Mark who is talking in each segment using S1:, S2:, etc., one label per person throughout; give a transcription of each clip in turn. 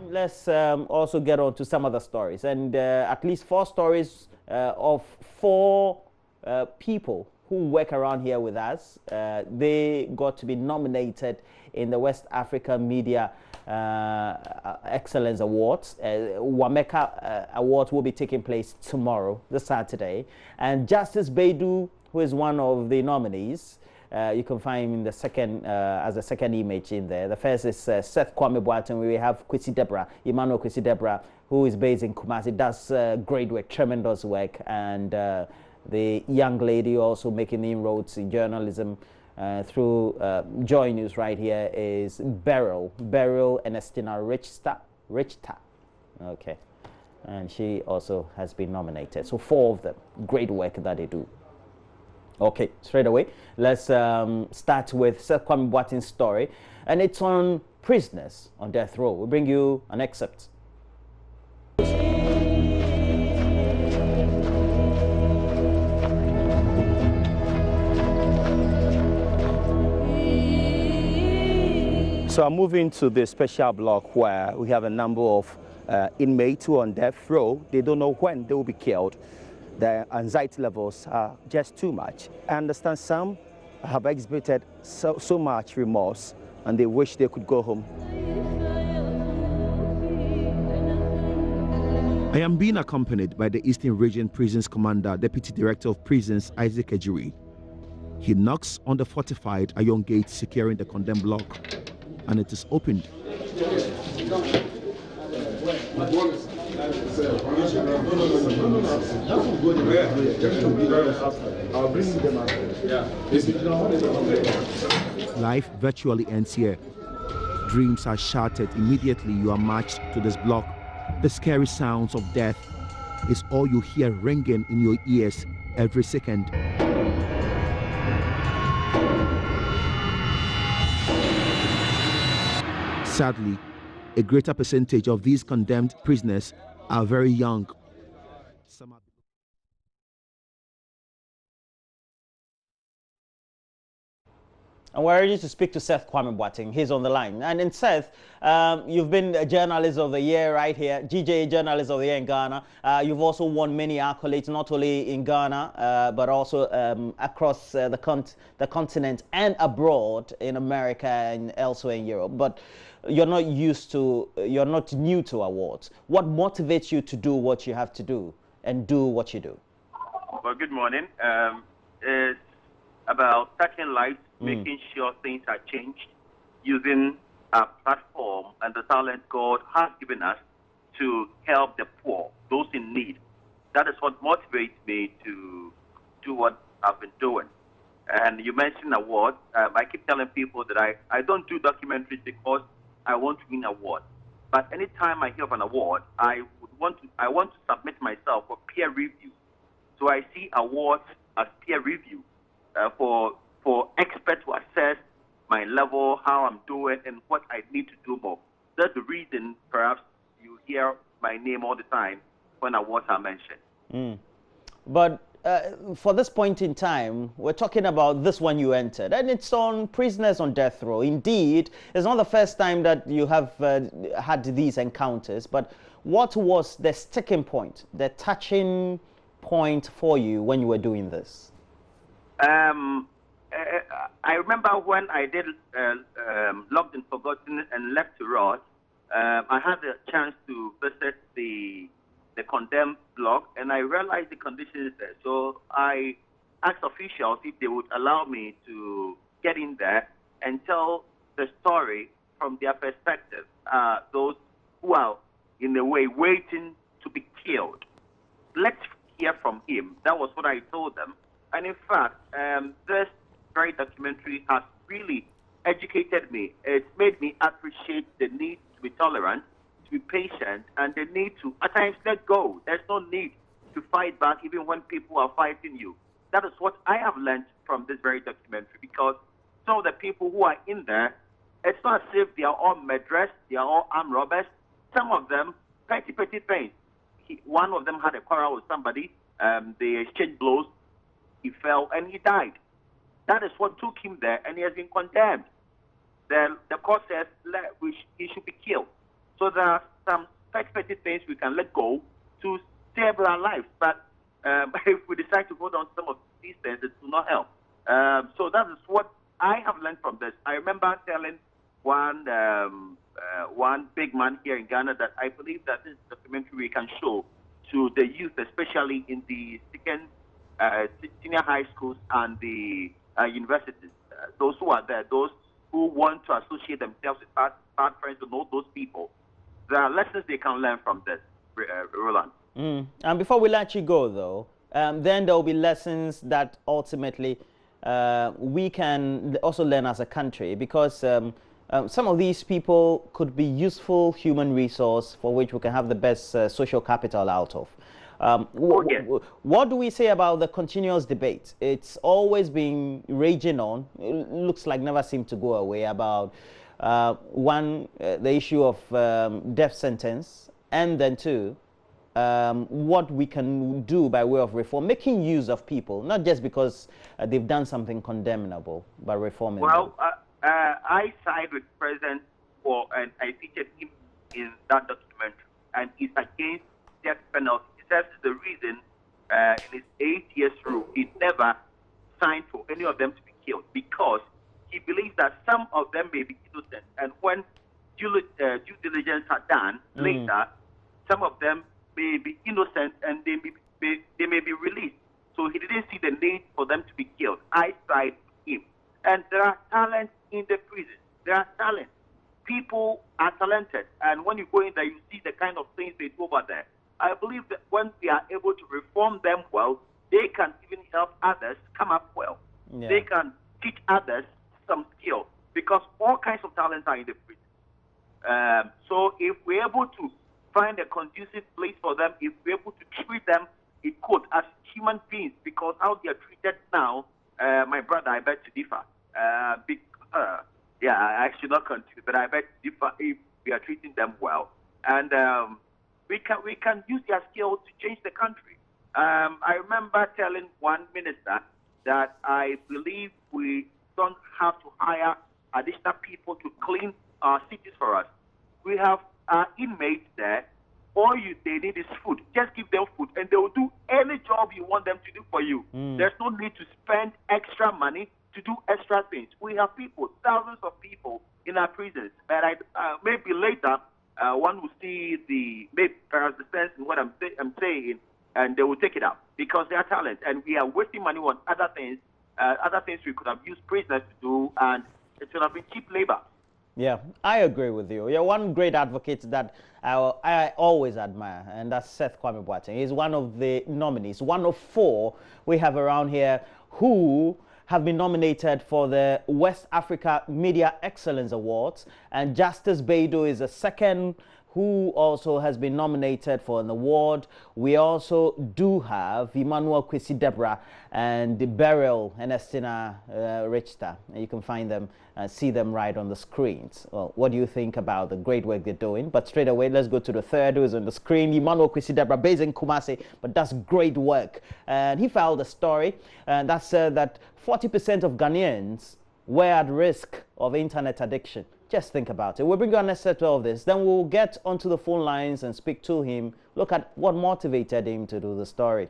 S1: let's also get on to some other stories. And at least 4 stories of 4 people who work around here with us. They got to be nominated in the West Africa Media Excellence Awards. WAMECA Awards will be taking place tomorrow, this Saturday. And Justice Baidu, who is one of the nominees, you can find him in the second, as a second image in there. The first is Seth Kwame Boateng. We have Kwesi Deborah, Emmanuel Kwesi Deborah, who is based in Kumasi, does great work, tremendous work. And the young lady also making inroads in journalism through JoyNews right here is Beryl Ernestina Richter. Okay. And she also has been nominated. So 4 of them, great work that they do. Okay, straight away, let's start with Seth Kwame Boateng's story, and it's on prisoners on death row. We'll bring you an excerpt.
S2: So I'm moving to the special block where we have a number of inmates who are on death row. They don't know when they will be killed. Their anxiety levels are just too much. I understand some have exhibited so much remorse and they wish they could go home. I am being accompanied by the Eastern Region Prisons Commander, Deputy Director of Prisons, Isaac Ejiri. He knocks on the fortified iron gate securing the condemned block, and it is opened. Life virtually ends here. Dreams are shattered immediately you are marched to this block. The scary sounds of death is all you hear ringing in your ears every second. Sadly, a greater percentage of these condemned prisoners are very young.
S1: And we're ready to speak to Seth Kwame Boateng. He's on the line. And in Seth, you've been a Journalist of the Year right here, GJA Journalist of the Year in Ghana. You've also won many accolades, not only in Ghana, but also across the continent and abroad in America and elsewhere in Europe. But you're not new to awards. What motivates you to do what you have to do and do what you do?
S3: Well, good morning. It's about touching lives, making sure things are changed, using our platform and the talent God has given us to help the poor, those in need. That is what motivates me to do what I've been doing. And you mentioned awards. I keep telling people that I don't do documentaries because I want to win an award. But anytime I hear of an award, I want to submit myself for peer review. So I see awards as peer review for experts to assess my level, how I'm doing, and what I need to do more. That's the reason perhaps you hear my name all the time when awards are mentioned.
S1: But for this point in time, we're talking about this one you entered, and it's on prisoners on death row. Indeed, it's not the first time that you have had these encounters, but what was the sticking point, the touching point for you when you were doing this?
S3: I remember when I did Locked and Forgotten and Left to Rot, I had the chance to visit the condemned block, and I realized the conditions there. So I asked officials if they would allow me to get in there and tell the story from their perspective, those who are, in a way, waiting to be killed. Let's hear from him. That was what I told them. And in fact, this very documentary has really educated me. It's made me appreciate the need to be tolerant, to be patient, and the need to, at times, let go. There's no need to fight back even when people are fighting you. That is what I have learned from this very documentary, because some of the people who are in there, it's not as if they are all murderers, they are all armed robbers. Some of them, petty things. One of them had a quarrel with somebody, they exchanged blows, he fell and he died. That is what took him there, and he has been condemned. Then the court says he should be killed. So there are some petty things we can let go to save our lives. But if we decide to go down some of these things, it will not help. So that is what I have learned from this. I remember telling one big man here in Ghana that I believe that this documentary we can show to the youth, especially in the senior high schools and the universities, those who are there, those who want to associate themselves with bad friends, to know those people. There are lessons they can learn from this, Roland.
S1: And before we let you go, though, then there will be lessons that ultimately we can also learn as a country, because some of these people could be useful human resource for which we can have the best social capital out of. What do we say about the continuous debate? It's always been raging on. It looks like never seemed to go away about the issue of death sentence, and then two, what we can do by way of reform, making use of people, not just because they've done something condemnable, but reforming them.
S3: I side with President and I featured him in that documentary, and he's against death penalty. That's the reason in his 8 years rule, he never signed for any of them to be killed, because he believes that some of them may be innocent. And when due diligence are done later, some of them may be innocent and they may be released. So he didn't see the need for them to be killed. I side with him. And there are talents in the prison. There are talents. People are talented. And when you go in there, you see the kind of things they do over there. I believe that when we are able to reform them well, they can even help others come up well. Yeah. They can teach others some skill, because all kinds of talents are in the prison. So if we're able to find a conducive place for them, if we're able to treat them equal as human beings, because how they are treated now, my brother, I beg to differ. I should not continue, but I beg to differ if we are treating them well. And we can use their skills to change the country. I remember telling one minister that I believe we don't have to hire additional people to clean our cities for us. We have inmates there. All they need is food. Just give them food, and they will do any job you want them to do for you. There's no need to spend extra money to do extra things. We have people, thousands of people in our prisons. But maybe later, one will see perhaps the sense in what I'm saying, and they will take it up because they are talent, and we are wasting money on other things we could have used prisoners to do, and it should have been cheap labor.
S1: Yeah, I agree with you. You're one great advocate that I always admire, and that's Seth Kwame Boateng. He's one of the nominees, one of 4 we have around here who have been nominated for the West Africa Media Excellence Awards, and Justice Beidou is the second who also has been nominated for an award. We also do have Emmanuel Kwesi Deborah and Beryl Ernestina Richter. You can find them, see them right on the screens. Well, what do you think about the great work they're doing? But straight away, let's go to the third who is on the screen, Emmanuel Kwesi Deborah, based in Kumasi, but does great work. And he filed a story that said that 40% of Ghanaians were at risk of internet addiction. Just think about it. We'll bring you an excerpt of this. Then we'll get onto the phone lines and speak to him. Look at what motivated him to do the story.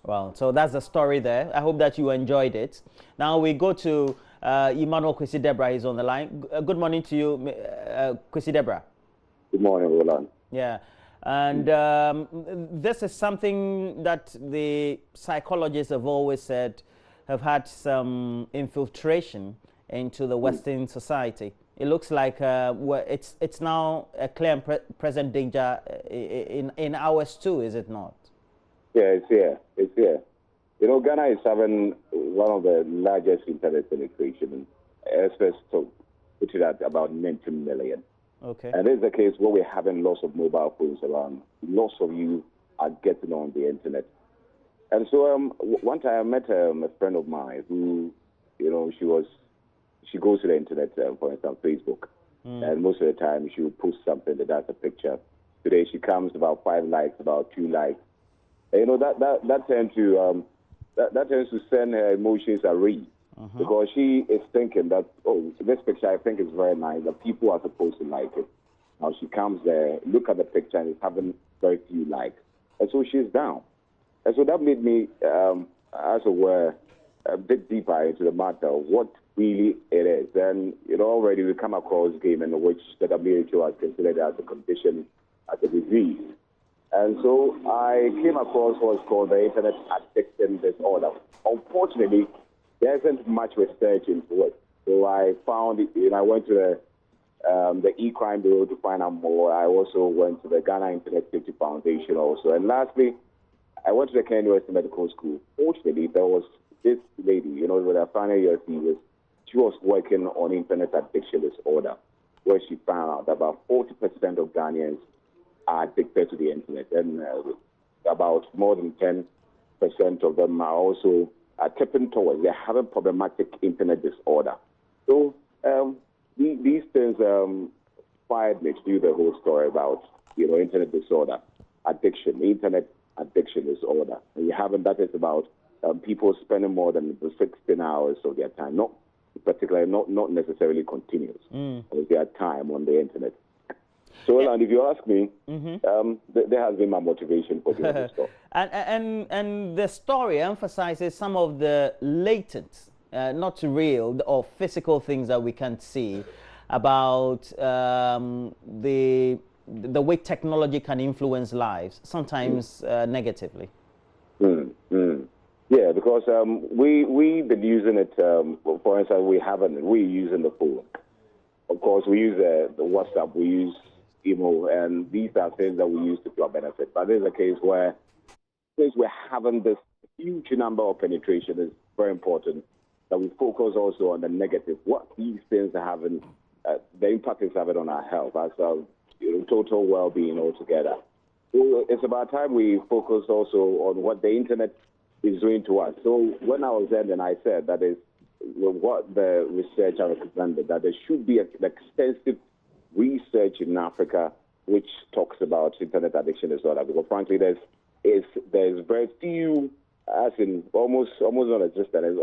S1: Well, so that's the story there. I hope that you enjoyed it. Now we go to Emmanuel Kwesi Deborah is on the line. Good morning to you, Kwesi Deborah.
S4: Good morning, Roland.
S1: Yeah, and this is something that the psychologists have always said have had some infiltration into the Western society. It looks like it's now a clear and present danger in ours too, is it not?
S4: Yeah, it's here. It's here. You know, Ghana is having one of the largest internet penetration. Experts put it at about 90 million.
S1: Okay.
S4: And this is the case where we're having lots of mobile phones around. Lots of you are getting on the internet. And so one time I met a friend of mine who, you know, she goes to the internet, for instance, Facebook. And most of the time she will post something that's a picture Today she comes about 5 likes, about 2 likes. And, you know, that tends to that tends to send her emotions at rest, because she is thinking that, oh, this picture I think is very nice, that people are supposed to like it. Now she comes there, look at the picture, and it's having very few likes, and so she's down. And so that made me, as it were, a bit deeper into the matter of what really it is. And, you know, already we come across game in which the WHO has considered as a condition, as a disease. And so I came across what's called the Internet Addiction Disorder. Unfortunately, there isn't much research into it. So I found, you know, I went to the E-Crime Bureau to find out more. I also went to the Ghana Internet Safety Foundation also. And lastly, I went to the Kenya University Medical School. Fortunately, there was this lady, you know, with her final year thesis, she was working on Internet Addiction Disorder, where she found out that about 40% of Ghanaians are addicted to the Internet. And about more than 10% of them are also tipping towards, they're having problematic Internet disorder. So these things inspired me to do the whole story about, you know, Internet disorder, addiction, Internet addiction disorder. And you haven't, that is about people spending more than 16 hours of their time, not particularly, not necessarily continuous, of their time on the Internet. So, and if you ask me, there has been my motivation for doing this stuff.
S1: And the story emphasizes some of the latent, not real or physical things that we can see about the way technology can influence lives, sometimes negatively.
S4: Yeah, because we've been using it. For instance, we're using the phone. Of course, we use the WhatsApp, we use email, and these are things that we use to our benefit. But there's a case where, since we're having this huge number of penetration, it's very important that we focus also on the negative. What these things are having, the impact it's having on our health, as total well-being altogether. So it's about time we focus also on what the Internet is doing to us. So when I was there, then I said that is what the research I recommended, that there should be an extensive research in Africa which talks about Internet addiction disorder, because frankly there's very few, as in almost non-existent,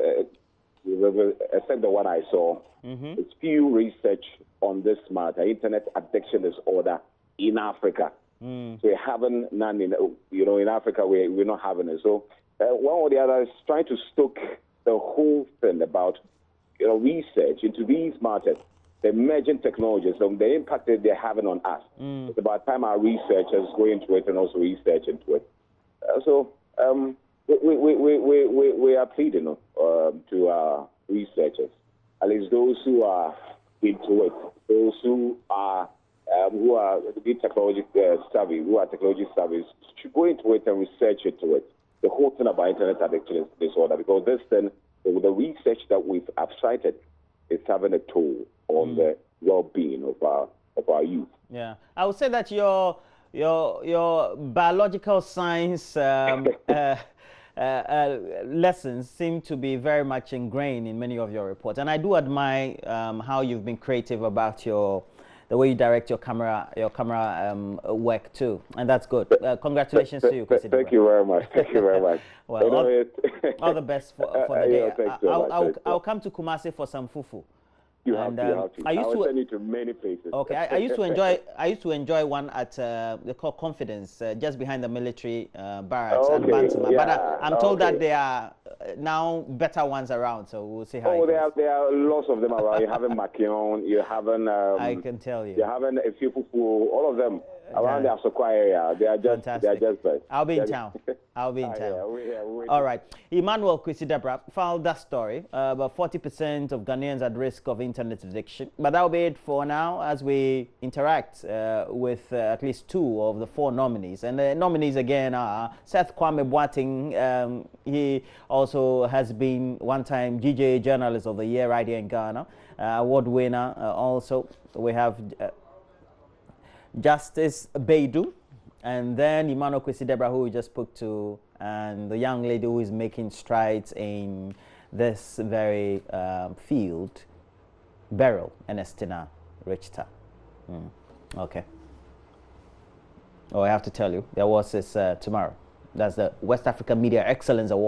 S4: except the one I saw. It's few research on this matter, Internet addiction disorder in Africa. So we haven't none in, in Africa we're not having it. So one or the other is trying to stoke the whole thing about research into these matters, the emerging technologies, and the impact that they're having on us. It's about time our researchers go into it and also research into it. So we are pleading to our researchers, at least those who are into it, those who are technology savvy, who are technology savvy, should go into it and research into it. The whole thing about Internet addiction disorder, because this thing, the research that I've cited, is having a toll on the well-being of our youth.
S1: Yeah, I would say that your biological science lessons seem to be very much ingrained in many of your reports, and I do admire how you've been creative about the way you direct your camera work too, and that's good. Congratulations to you, Kwesi.
S4: Thank you very much. Thank you very much.
S1: Well, all the best for the day. I'll come to Kumasi for some fufu.
S4: You have to. I will send you to many places.
S1: Okay, I used to enjoy one at they call Confidence, just behind the military barracks at Bantama. Yeah, but I'm told that there are now better ones around, so we'll see how.
S4: Oh, there are lots of them around. You haven't Makion, you haven't.
S1: I can tell you.
S4: You haven't a few fufu. All of them around the Asokwa area. They are just. Fantastic. They are just best.
S1: I'll be in town. I'll be in town. All right, Emmanuel Kwesi Deborah filed that story. About 40% of Ghanaians at risk of internet addiction. But that'll be it for now, as we interact with at least 2 of the 4 nominees. And the nominees again are Seth Kwame Boateng. He also has been one-time JoyNews Journalist of the Year right here in Ghana, award winner. Also, we have Justice Beidou, and then Emmanuel Kwesi Deborah, who we just spoke to, and the young lady who is making strides in this very field, Beryl Ernestina Richter. Okay. Oh, I have to tell you, the awards is tomorrow. That's the West African Media Excellence Award.